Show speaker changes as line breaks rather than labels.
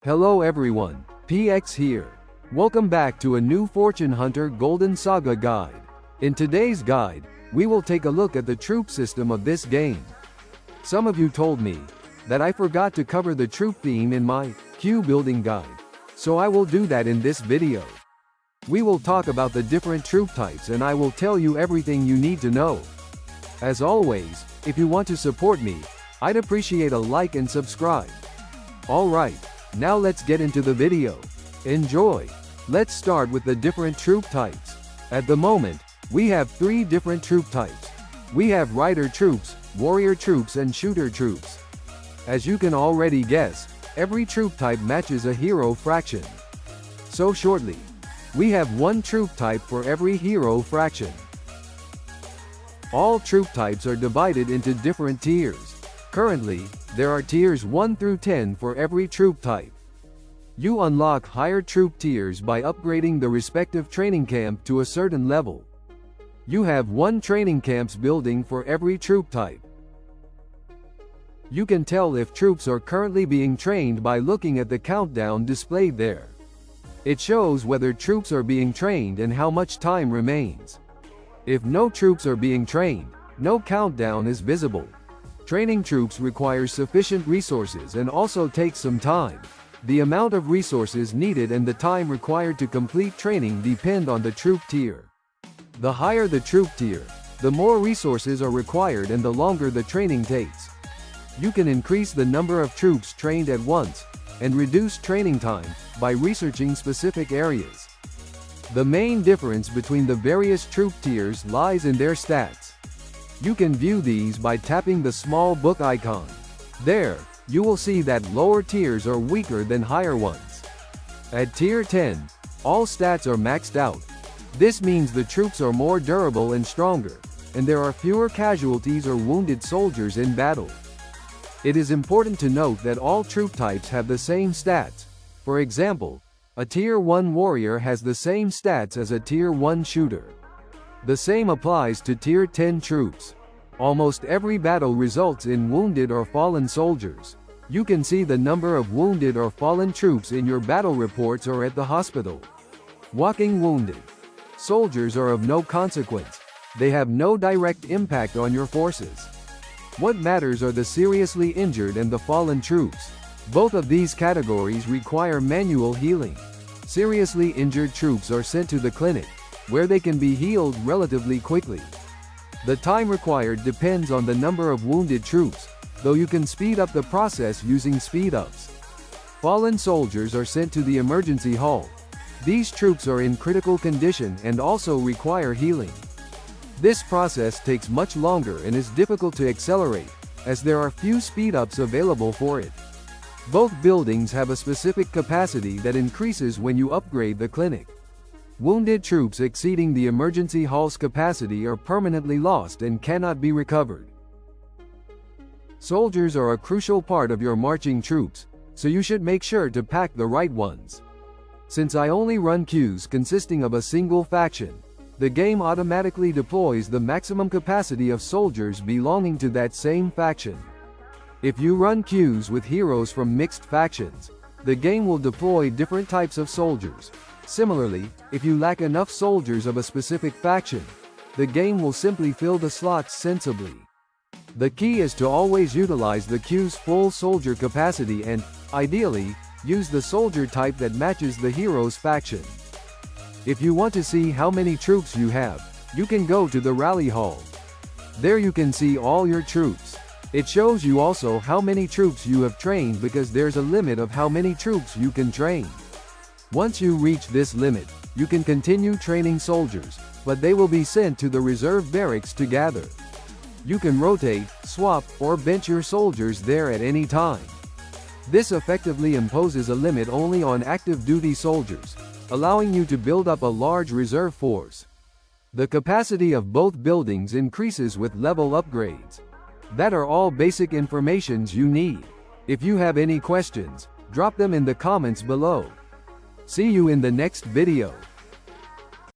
Hello everyone, PX here. Welcome back to a new Fortune Hunter Golden Saga guide. In today's guide, we will take a look at the troop system of this game. Some of you told me that I forgot to cover the troop theme in my queue building guide, so I will do that in this video. We will talk about the different troop types and I will tell you everything you need to know. As always, if you want to support me, I'd appreciate a like and subscribe. Alright, now let's get into the video. Enjoy! Let's start with the different troop types. At the moment, we have 3 different troop types. We have rider troops, warrior troops and shooter troops. As you can already guess, every troop type matches a hero fraction. So shortly, we have 1 troop type for every hero fraction. All troop types are divided into different tiers. Currently, there are tiers 1 through 10 for every troop type. You unlock higher troop tiers by upgrading the respective training camp to a certain level. You have 1 training camp's building for every troop type. You can tell if troops are currently being trained by looking at the countdown displayed there. It shows whether troops are being trained and how much time remains. If no troops are being trained, no countdown is visible. Training troops requires sufficient resources and also takes some time. The amount of resources needed and the time required to complete training depend on the troop tier. The higher the troop tier, the more resources are required and the longer the training takes. You can increase the number of troops trained at once, and reduce training time, by researching specific areas. The main difference between the various troop tiers lies in their stats. You can view these by tapping the small book icon. There, you will see that lower tiers are weaker than higher ones. At tier 10, all stats are maxed out. This means the troops are more durable and stronger, and there are fewer casualties or wounded soldiers in battle. It is important to note that all troop types have the same stats. For example, a tier 1 warrior has the same stats as a tier 1 shooter. The same applies to tier 10 troops. Almost every battle results in wounded or fallen soldiers. You can see the number of wounded or fallen troops in your battle reports or at the hospital. Walking wounded soldiers are of no consequence. They have no direct impact on your forces. What matters are the seriously injured and the fallen troops. Both of these categories require manual healing. Seriously injured troops are sent to the clinic, where they can be healed relatively quickly. The time required depends on the number of wounded troops, though you can speed up the process using speed-ups. Fallen soldiers are sent to the emergency hall. These troops are in critical condition and also require healing. This process takes much longer and is difficult to accelerate, as there are few speed-ups available for it. Both buildings have a specific capacity that increases when you upgrade the clinic. Wounded troops exceeding the emergency hall's capacity are permanently lost and cannot be recovered. Soldiers are a crucial part of your marching troops, so you should make sure to pack the right ones. Since I only run queues consisting of a single faction, the game automatically deploys the maximum capacity of soldiers belonging to that same faction. If you run queues with heroes from mixed factions, the game will deploy different types of soldiers. Similarly, if you lack enough soldiers of a specific faction, the game will simply fill the slots sensibly. The key is to always utilize the queue's full soldier capacity and, ideally, use the soldier type that matches the hero's faction. If you want to see how many troops you have, you can go to the rally hall. There you can see all your troops. It shows you also how many troops you have trained because there's a limit of how many troops you can train. Once you reach this limit, you can continue training soldiers, but they will be sent to the reserve barracks to gather. You can rotate, swap, or bench your soldiers there at any time. This effectively imposes a limit only on active duty soldiers, allowing you to build up a large reserve force. The capacity of both buildings increases with level upgrades. That are all basic informations you need. If you have any questions, drop them in the comments below. See you in the next video.